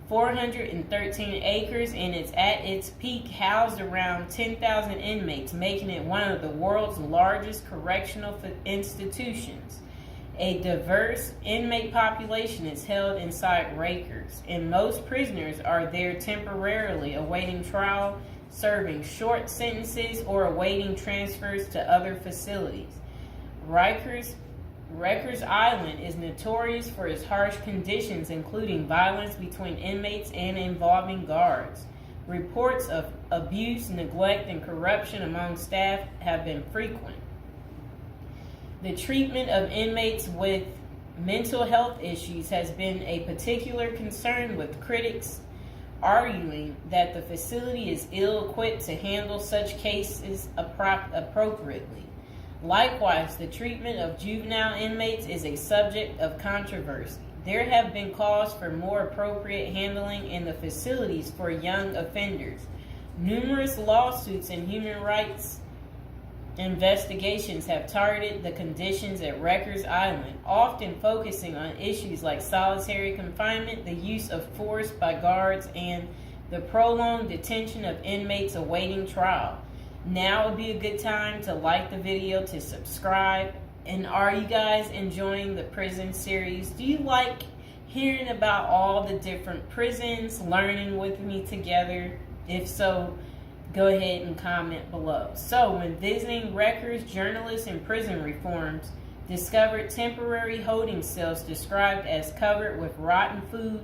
413 acres, and it's at its peak housed around 10,000 inmates, making it one of the world's largest correctional institutions. A diverse inmate population is held inside Rikers, and most prisoners are there temporarily awaiting trial, serving short sentences, or awaiting transfers to other facilities. Rikers Island is notorious for its harsh conditions, including violence between inmates and involving guards. Reports of abuse, neglect, and corruption among staff have been frequent. The treatment of inmates with mental health issues has been a particular concern, with critics arguing that the facility is ill-equipped to handle such cases appropriately. Likewise, the treatment of juvenile inmates is a subject of controversy. There have been calls for more appropriate handling in the facilities for young offenders. Numerous lawsuits and human rights investigations have targeted the conditions at Rikers Island, often focusing on issues like solitary confinement, the use of force by guards, and the prolonged detention of inmates awaiting trial. Now would be a good time to like the video, to subscribe. And are you guys enjoying the prison series? Do you like hearing about all the different prisons, learning with me together? If so, go ahead and comment below. So, when visiting Rikers, journalists and prison reforms discovered temporary holding cells described as covered with rotten food,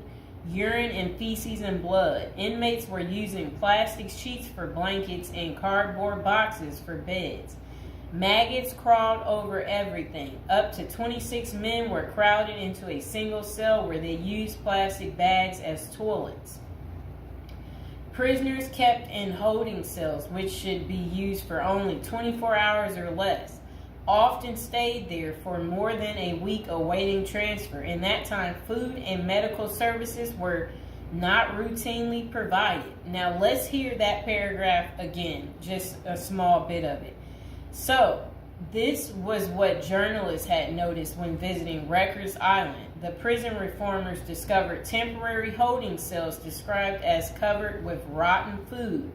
urine and feces and blood. Inmates were using plastic sheets for blankets and cardboard boxes for beds. Maggots crawled over everything. Up to 26 men were crowded into a single cell where they used plastic bags as toilets. Prisoners kept in holding cells, which should be used for only 24 hours or less, often stayed there for more than a week awaiting transfer. In that time, food and medical services were not routinely provided. Now let's hear that paragraph again, just a small bit of it. So, this was what journalists had noticed when visiting Rikers Island. The prison reformers discovered temporary holding cells described as covered with rotten food,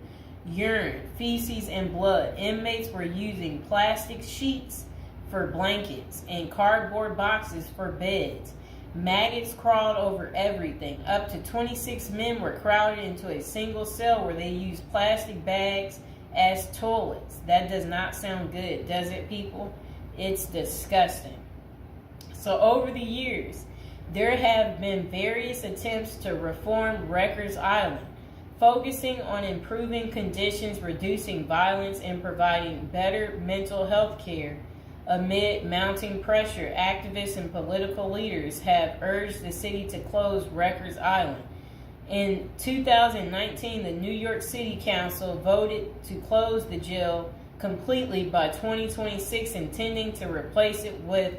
urine, feces, and blood. Inmates were using plastic sheets for blankets and cardboard boxes for beds. Maggots crawled over everything. Up to 26 men were crowded into a single cell where they used plastic bags as toilets. That does not sound good, does it, people? It's disgusting. So over the years, there have been various attempts to reform Rikers Island, focusing on improving conditions, reducing violence, and providing better mental health care. Amid mounting pressure, activists and political leaders have urged the city to close Rikers Island. In 2019, the New York City Council voted to close the jail completely by 2026, intending to replace it with